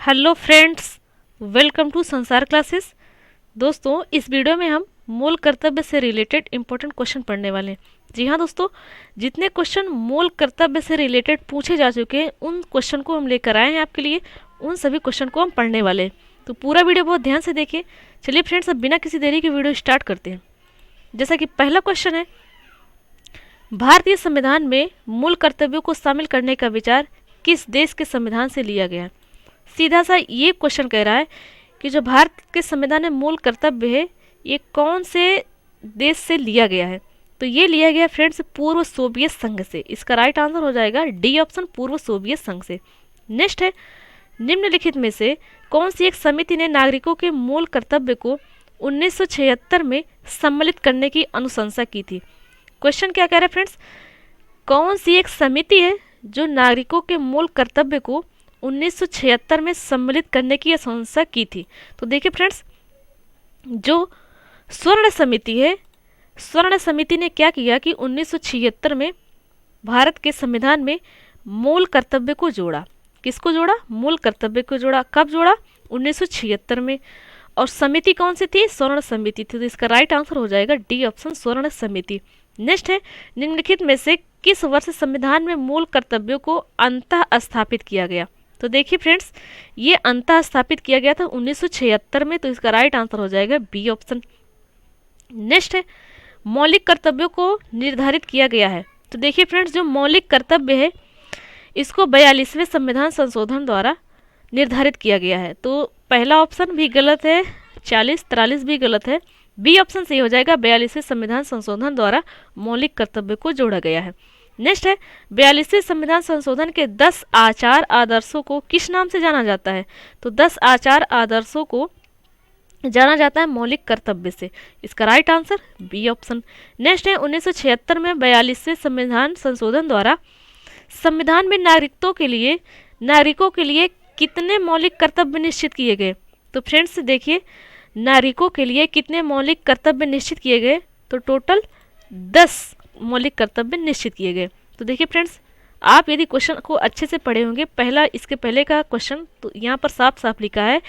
Hello friends, welcome to संसार classes. दोस्तों, इस वीडियो में हम मूल कर्तव्य से रिलेटेड इंपॉर्टेंट क्वेश्चन पढ़ने वाले हैं। जी हाँ दोस्तों, जितने क्वेश्चन मूल कर्तव्य से रिलेटेड पूछे जा चुके हैं उन क्वेश्चन को हम लेकर आए हैं आपके लिए। उन सभी क्वेश्चन को हम पढ़ने वाले हैं, तो पूरा वीडियो बहुत ध्यान से देखिए। चलिए फ्रेंड्स, अब बिना किसी देरी के वीडियो स्टार्ट करते हैं। जैसा कि पहला क्वेश्चन है, भारतीय संविधान में मूल कर्तव्यों को शामिल करने का विचार किस देश के संविधान से लिया गया? सीधा सा ये क्वेश्चन कह रहा है कि जो भारत के संविधान में मूल कर्तव्य है ये कौन से देश से लिया गया है। तो ये लिया गया फ्रेंड्स पूर्व सोवियत संघ से। इसका राइट आंसर हो जाएगा डी ऑप्शन, पूर्व सोवियत संघ से। नेक्स्ट है, निम्नलिखित में से कौन सी एक समिति ने नागरिकों के मूल कर्तव्य को 1976 में सम्मिलित करने की अनुशंसा की थी? क्वेश्चन क्या कह रहा है फ्रेंड्स, कौन सी एक समिति है जो नागरिकों के मूल कर्तव्य को 1976 में सम्मिलित करने की अनुशंसा की थी? तो देखिए फ्रेंड्स, जो स्वर्ण समिति है, स्वर्ण समिति ने क्या किया कि 1976 में भारत के संविधान में मूल कर्तव्य को जोड़ा। किसको जोड़ा? मूल कर्तव्य को जोड़ा। कब जोड़ा? 1976 में। और समिति कौन सी थी? स्वर्ण समिति थी। तो इसका राइट आंसर हो जाएगा डी ऑप्शन, स्वर्ण समिति। नेक्स्ट है, निम्नलिखित में से किस वर्ष संविधान में मूल कर्तव्यों को अंतः स्थापित किया गया? तो देखिए फ्रेंड्स, ये अंतः स्थापित किया गया था 1976 में। तो इसका राइट आंसर हो जाएगा बी ऑप्शन। नेक्स्ट है, मौलिक कर्तव्यों को निर्धारित किया गया है। तो देखिए फ्रेंड्स, जो मौलिक कर्तव्य है इसको 42वें संविधान संशोधन द्वारा निर्धारित किया गया है। तो पहला ऑप्शन भी गलत है, 40, 43 भी गलत है। बी ऑप्शन सही हो जाएगा, 42वें संविधान संशोधन द्वारा मौलिक कर्तव्य को जोड़ा गया है। नेक्स्ट है, 42वें संविधान संशोधन के 10 आचार आदर्शों को किस नाम से जाना जाता है? तो 10 आचार आदर्शों को जाना जाता है मौलिक कर्तव्य से। इसका right answer B option. Next है, 1976 में 42वें संविधान संशोधन द्वारा संविधान में नागरिकों के लिए कितने मौलिक कर्तव्य निश्चित किए गए? तो फ्रेंड्स देखिए, नागरिकों के लिए कितने मौलिक कर्तव्य निश्चित किए गए? तो टोटल 10 मौलिक कर्तव्य निश्चित किए गए। तो देखिए फ्रेंड्स, आप यदि क्वेश्चन को अच्छे से पढ़े होंगे, इसके पहले का क्वेश्चन तो यहाँ पर साफ साफ लिखा है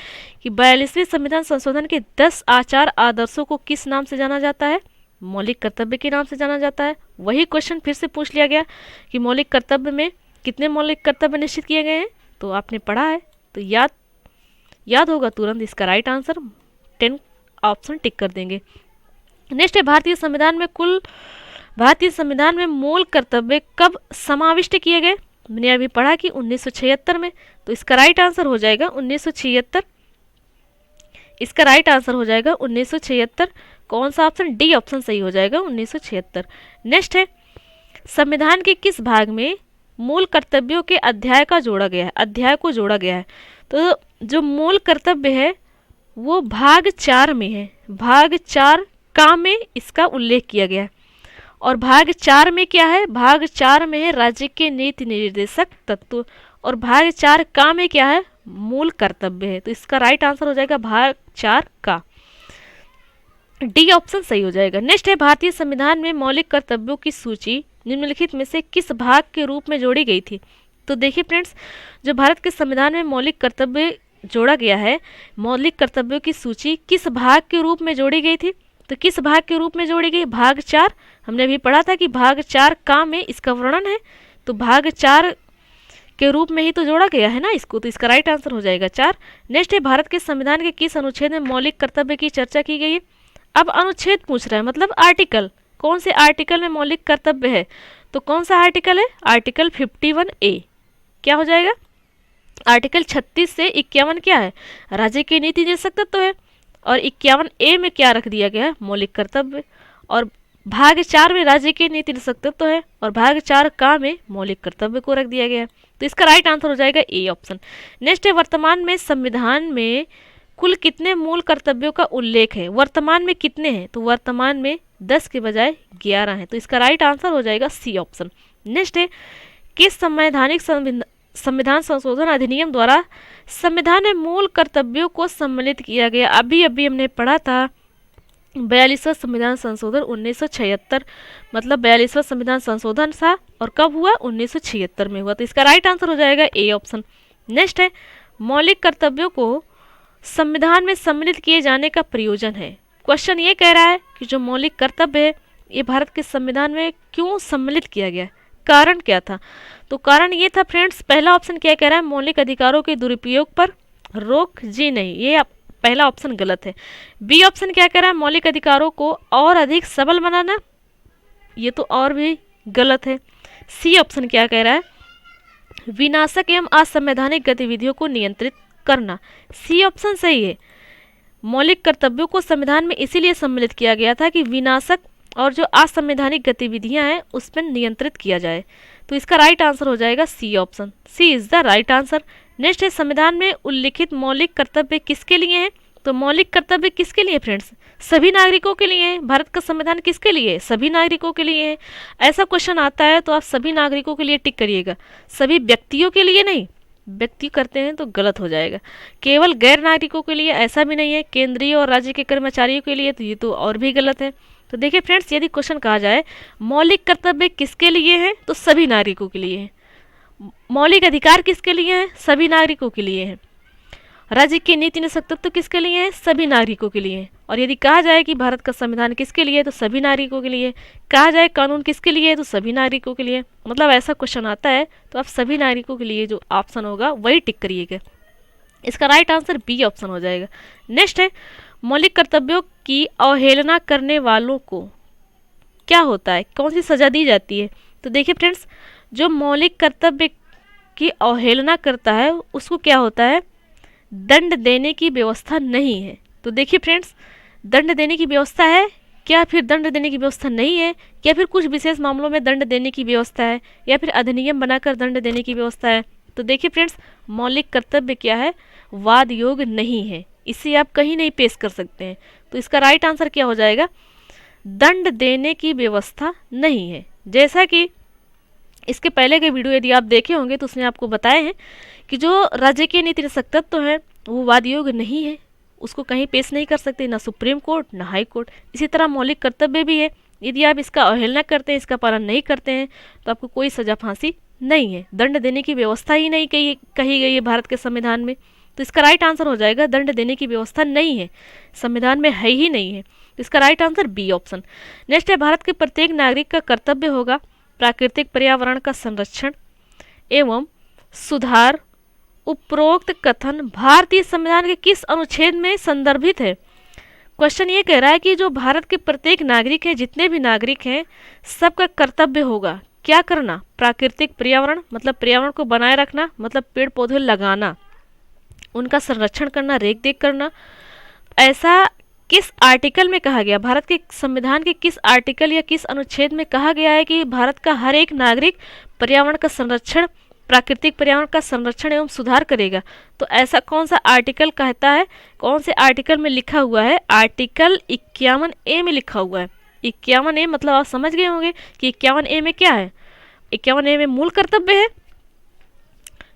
कि 42वें संविधान संशोधन के 10 आचार आदर्शों को किस नाम से जाना जाता है? मौलिक कर्तव्य के नाम से जाना जाता है। वही क्वेश्चन फिर से पूछ लिया गया कि मौलिक कर्तव्य में कितने मौलिक कर्तव्य निश्चित किए गए हैं। तो आपने पढ़ा है तो याद होगा तुरंत। इसका राइट आंसर 10 ऑप्शन टिक कर देंगे। नेक्स्ट है, भारतीय संविधान में मूल कर्तव्य कब समाविष्ट किए गए? मैंने अभी पढ़ा कि 1976 में। तो इसका राइट आंसर हो जाएगा 1976। इसका राइट आंसर हो जाएगा 1976। कौन सा ऑप्शन? डी ऑप्शन सही हो जाएगा, 1976। नेक्स्ट है, संविधान के किस भाग में मूल कर्तव्यों के अध्याय को जोड़ा गया है? तो जो मूल कर्तव्य है वो भाग 4 में है। भाग 4 का में इसका उल्लेख किया गया है। और भाग 4 में क्या है? भाग 4 में है राज्य के नीति निर्देशक तत्व। और भाग 4 का में क्या है? मूल कर्तव्य है। तो इसका राइट आंसर हो जाएगा भाग 4 का, डी ऑप्शन सही हो जाएगा। नेक्स्ट है, भारतीय संविधान में मौलिक कर्तव्यों की सूची निम्नलिखित में से किस भाग के रूप में जोड़ी गई थी? तो देखिए फ्रेंड्स, जो भारत के संविधान में मौलिक कर्तव्य जोड़ा गया है, मौलिक कर्तव्यों की सूची किस भाग के रूप में जोड़ी गई थी? तो किस भाग के रूप में जोड़ी गई? भाग 4। हमने अभी पढ़ा था कि भाग 4 का में इसका वर्णन है। तो भाग 4 के रूप में ही तो जोड़ा गया है ना इसको। तो इसका राइट आंसर हो जाएगा 4। नेक्स्ट है, भारत के संविधान के किस अनुच्छेद में मौलिक कर्तव्य की चर्चा की गई है? अब अनुच्छेद पूछ रहा है, मतलब आर्टिकल। कौन से आर्टिकल में मौलिक कर्तव्य है? तो कौन सा आर्टिकल है? Article 51A। क्या हो जाएगा? आर्टिकल 36 से 51 क्या है? राज्य की नीति निर्देशक तत्व है। और 51A में क्या रख दिया गया है? मौलिक कर्तव्य। और भाग 4 में राज्य के नीति निर्देशक तत्व है। और भाग 4 का में मौलिक कर्तव्य को रख दिया गया है। तो इसका राइट आंसर हो जाएगा ए ऑप्शन। नेक्स्ट है, वर्तमान में संविधान में कुल कितने मूल कर्तव्यों का उल्लेख है? वर्तमान में कितने हैं? तो वर्तमान में 10 के बजाय 11 हैं। तो इसका राइट आंसर हो जाएगा सी ऑप्शन। नेक्स्ट है, किस संविधान संशोधन अधिनियम द्वारा संविधान में मूल कर्तव्यों को सम्मिलित किया गया? अभी हमने पढ़ा था 42वां संविधान संशोधन 1976, मतलब 42वां संविधान संशोधन था। और कब हुआ? 1976 में हुआ। तो इसका राइट आंसर हो जाएगा ए ऑप्शन। नेक्स्ट है, मौलिक कर्तव्यों को संविधान में सम्मिलित किए जाने का प्रयोजन है। क्वेश्चन ये कह रहा है कि जो मौलिक कर्तव्य है ये भारत के संविधान में क्यों सम्मिलित किया गया, कारण क्या था। तो कारण ये था फ्रेंड्स, पहला ऑप्शन क्या कह रहा है, मौलिक अधिकारों के दुरुपयोग पर रोक। जी नहीं, ये पहला ऑप्शन गलत है। बी ऑप्शन क्या कह रहा है, मौलिक अधिकारों को और अधिक सबल बनाना, ये तो और भी गलत है। सी ऑप्शन क्या कह रहा है, विनाशक एवं असंवैधानिक गतिविधियों को नियंत्रित करना। सी ऑप्शन सही है। मौलिक कर्तव्यों को संविधान में इसीलिए सम्मिलित किया गया था कि विनाशक और जो असंवैधानिक गतिविधियां हैं उस पर नियंत्रित किया जाए। तो इसका राइट आंसर हो जाएगा C option. C is the right answer. Next है, संविधान में उल्लिखित मौलिक कर्तव्य किसके लिए हैं। तो मौलिक कर्तव्य किसके लिए फ्रेंड्स, सभी नागरिकों के लिए है। भारत का संविधान किसके लिए है, सभी नागरिकों के लिए है। ऐसा क्वेश्चन आता है तो आप सभी नागरिकों के लिए टिक करिएगा, सभी व्यक्तियों के लिए नहीं। व्यक्ति करते हैं तो गलत हो जाएगा। केवल गैर नागरिकों के लिए ऐसा भी नहीं है, केंद्रीय और राज्य के कर्मचारियों के लिए, तो ये तो और भी गलत है। तो देखिए फ्रेंड्स, यदि क्वेश्चन कहा जाए मौलिक कर्तव्य किसके लिए है तो सभी नागरिकों के लिए है। मौलिक अधिकार किसके लिए है, सभी नागरिकों के लिए है। राज्य के नीति निषेध तत्व किसके लिए है, सभी नागरिकों के लिए है। और यदि कहा जाए कि भारत का संविधान किसके लिए है तो सभी नागरिकों के लिए। कहा जाए कानून किसके लिए है तो सभी नागरिकों के लिए। मतलब ऐसा क्वेश्चन आता है तो आप सभी नागरिकों के लिए जो ऑप्शन होगा वही टिक करिएगा। इसका राइट आंसर बी ऑप्शन हो जाएगा। नेक्स्ट है, मौलिक कर्तव्यों की अवहेलना करने वालों को क्या होता है, कौन सी सजा दी जाती है। तो देखिए फ्रेंड्स, जो मौलिक कर्तव्य की अवहेलना करता है उसको क्या होता है, दंड देने की व्यवस्था नहीं है। तो देखिए फ्रेंड्स, दंड देने की व्यवस्था है क्या, फिर दंड देने की व्यवस्था नहीं है, या फिर कुछ विशेष मामलों में दंड देने की व्यवस्था है, या फिर अधिनियम बनाकर दंड देने की व्यवस्था है। तो देखिए फ्रेंड्स, मौलिक कर्तव्य क्या है, वाद योग नहीं है, इसे आप कहीं नहीं पेश कर सकते हैं। तो इसका राइट आंसर क्या हो जाएगा, दंड देने की व्यवस्था नहीं है। जैसा कि इसके पहले के वीडियो यदि आप देखे होंगे तो उसने आपको बताए हैं कि जो राज्य के नीति निषेध तत्व हैं वो वाद योग नहीं है, उसको कहीं पेश नहीं कर सकते, ना सुप्रीम कोर्ट ना हाई कोर्ट। इसी तरह मौलिक कर्तव्य भी है, यदि आप इसका अवहेलना करते हैं, इसका पालन नहीं करते हैं तो आपको कोई सजा फांसी नहीं है। दंड देने की व्यवस्था ही नहीं कही गई है भारत के संविधान में। तो इसका राइट आंसर हो जाएगा, दंड देने की व्यवस्था नहीं है, संविधान में है ही नहीं है। तो इसका right answer B option. Next है, भारत के प्रत्येक नागरिक का कर्तव्य होगा प्राकृतिक पर्यावरण का संरक्षण एवं सुधार। उपरोक्त कथन भारतीय संविधान के किस अनुच्छेद में संदर्भित है। क्वेश्चन ये कह रहा है कि जो भारत के प्रत्येक नागरिक है, जितने भी नागरिक हैं, सबका कर्तव्य होगा क्या करना, प्राकृतिक पर्यावरण मतलब पर्यावरण को बनाए रखना, मतलब पेड़ पौधे लगाना, उनका संरक्षण करना, रेख देख करना। ऐसा किस आर्टिकल में कहा गया, भारत के संविधान के किस आर्टिकल या किस अनुच्छेद में कहा गया है कि भारत का हर एक नागरिक पर्यावरण का संरक्षण, प्राकृतिक पर्यावरण का संरक्षण एवं सुधार करेगा। तो ऐसा कौन सा आर्टिकल कहता है, कौन से आर्टिकल में लिखा हुआ है, आर्टिकल 51A में लिखा हुआ है। 51A मतलब आप समझ गए होंगे कि 51A में क्या है। 51A में मूल कर्तव्य है,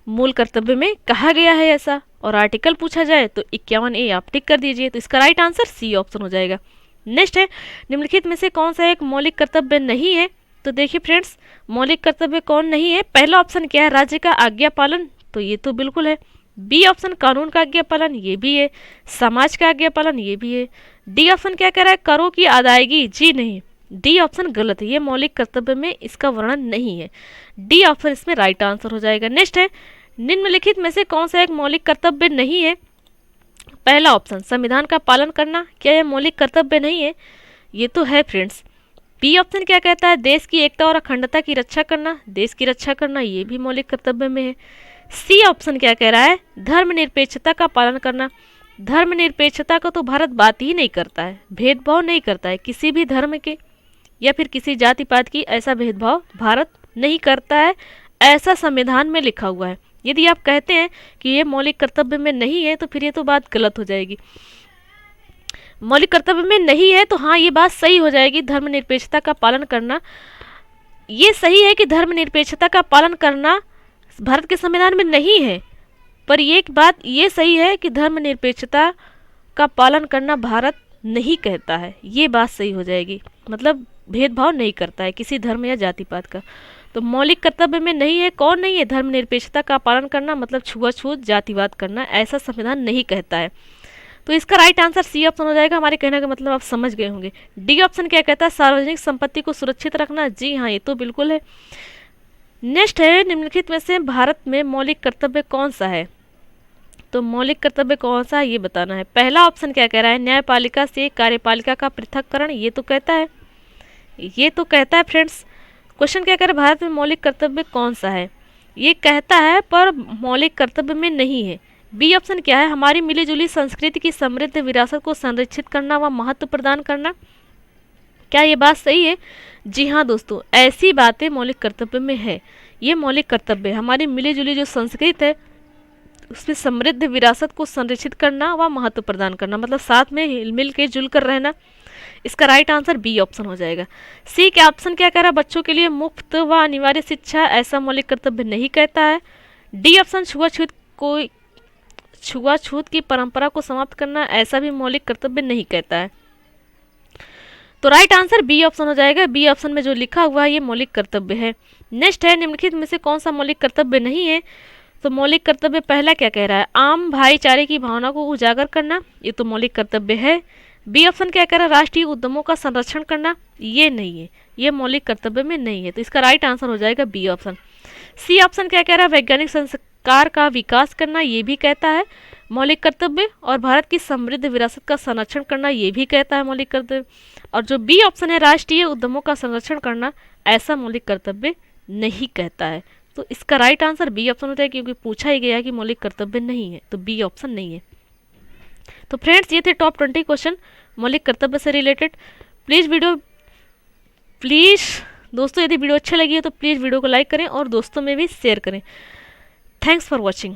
मूल कर्तव्य में कहा गया है ऐसा, और आर्टिकल पूछा जाए तो 51A आप टिक कर दीजिए। तो इसका राइट आंसर सी ऑप्शन हो जाएगा। नेक्स्ट है, निम्नलिखित में से कौन सा एक मौलिक कर्तव्य नहीं है। तो देखिए फ्रेंड्स, मौलिक कर्तव्य कौन नहीं है, पहला ऑप्शन क्या है, राज्य का आज्ञा पालन, तो ये तो बिल्कुल है। बी ऑप्शन कानून का आज्ञा पालन, ये भी है। समाज का आज्ञा पालन, ये भी है। डी ऑप्शन क्या कह रहा है, करों की अदायगी, जी नहीं, डी ऑप्शन गलत है, ये मौलिक कर्तव्य में इसका वर्णन नहीं है। डी ऑप्शन इसमें राइट आंसर हो जाएगा। नेक्स्ट है, निम्नलिखित में से कौन सा एक मौलिक कर्तव्य नहीं है। पहला ऑप्शन संविधान का पालन करना, क्या यह मौलिक कर्तव्य नहीं है, ये तो है फ्रेंड्स। बी ऑप्शन क्या कहता है, देश की एकता और अखंडता की रक्षा करना, देश की रक्षा करना, ये भी मौलिक कर्तव्य में है। सी ऑप्शन क्या कह रहा है, धर्मनिरपेक्षता का पालन करना। धर्मनिरपेक्षता का तो भारत बात ही नहीं करता है, भेदभाव नहीं करता है किसी भी धर्म के या फिर किसी जाति पात की, ऐसा भेदभाव भारत नहीं करता है, ऐसा संविधान में लिखा हुआ है। यदि आप कहते हैं कि ये मौलिक कर्तव्य में नहीं है तो फिर ये तो बात गलत हो जाएगी। मौलिक कर्तव्य में नहीं है तो हाँ, ये बात सही हो जाएगी, धर्मनिरपेक्षता का पालन करना। ये सही है कि धर्मनिरपेक्षता का पालन करना भारत के संविधान में नहीं है, पर एक बात ये सही है कि धर्मनिरपेक्षता का पालन करना भारत नहीं कहता है, ये बात सही हो जाएगी, मतलब भेदभाव नहीं करता है किसी धर्म या जाति पात का। तो मौलिक कर्तव्य में नहीं है, कौन नहीं है? धर्मनिरपेक्षता का पालन करना, मतलब छुआछूत जातिवाद करना, ऐसा संविधान नहीं कहता है। तो इसका राइट आंसर सी ऑप्शन हो जाएगा। हमारे कहने का मतलब आप समझ गए होंगे। डी ऑप्शन क्या कहता है? सार्वजनिक संपत्ति को सुरक्षित रखना। जी हाँ, ये तो बिल्कुल है। नेक्स्ट है, निम्नलिखित में से भारत में मौलिक कर्तव्य कौन सा है? तो मौलिक कर्तव्य कौन सा है ये बताना है। पहला ऑप्शन क्या कह रहा है? न्यायपालिका से कार्यपालिका का पृथककरण, ये तो कहता है, ये तो कहता है फ्रेंड्स। क्वेश्चन क्या कह रहा है? भारत में मौलिक कर्तव्य कौन सा है? ये कहता है पर मौलिक कर्तव्य में नहीं है। बी ऑप्शन क्या है? हमारी मिलीजुली संस्कृति की समृद्ध विरासत को संरक्षित करना व महत्व प्रदान करना। क्या ये बात सही है? जी हाँ दोस्तों, ऐसी बातें मौलिक कर्तव्य में है। ये मौलिक कर्तव्य है, हमारी मिलीजुली जो संस्कृति है उसमें समृद्ध विरासत को संरक्षित करना व महत्व प्रदान करना, मतलब साथ में मिल के जुल कर रहना। इसका राइट आंसर बी ऑप्शन हो जाएगा। सी क्या ऑप्शन क्या कह रहा है? बच्चों के लिए मुफ्त व अनिवार्य शिक्षा, ऐसा मौलिक कर्तव्य नहीं कहता है। डी ऑप्शन छुआछूत की परंपरा को समाप्त करना, ऐसा भी मौलिक कर्तव्य नहीं कहता है। तो राइट आंसर बी ऑप्शन हो जाएगा। बी ऑप्शन में जो लिखा हुआ है ये मौलिक कर्तव्य है। नेक्स्ट है, निम्नलिखित में से कौन सा मौलिक कर्तव्य नहीं है? तो मौलिक कर्तव्य पहला क्या कह रहा है? आम भाईचारे की भावना को उजागर करना, ये तो मौलिक कर्तव्य है। बी ऑप्शन क्या कह रहा है? राष्ट्रीय उद्यमों का संरक्षण करना, ये नहीं है, ये मौलिक कर्तव्य में नहीं है। तो इसका राइट आंसर हो जाएगा बी ऑप्शन। सी ऑप्शन क्या कह रहा है? वैज्ञानिक संस्कार का विकास करना, ये भी कहता है मौलिक कर्तव्य। और भारत की समृद्ध विरासत का संरक्षण करना, ये भी कहता है मौलिक कर्तव्य। और जो बी ऑप्शन है, राष्ट्रीय उद्यमों का संरक्षण करना, ऐसा मौलिक कर्तव्य नहीं कहता है। तो इसका राइट आंसर बी ऑप्शन होता है, क्योंकि पूछा ही गया है कि मौलिक कर्तव्य नहीं है, तो बी ऑप्शन नहीं है। तो फ्रेंड्स, ये थे टॉप 20 क्वेश्चन मौलिक कर्तव्य से रिलेटेड। प्लीज़ दोस्तों, यदि वीडियो अच्छी लगी है तो प्लीज़ वीडियो को लाइक करें और दोस्तों में भी शेयर करें। Thanks for watching.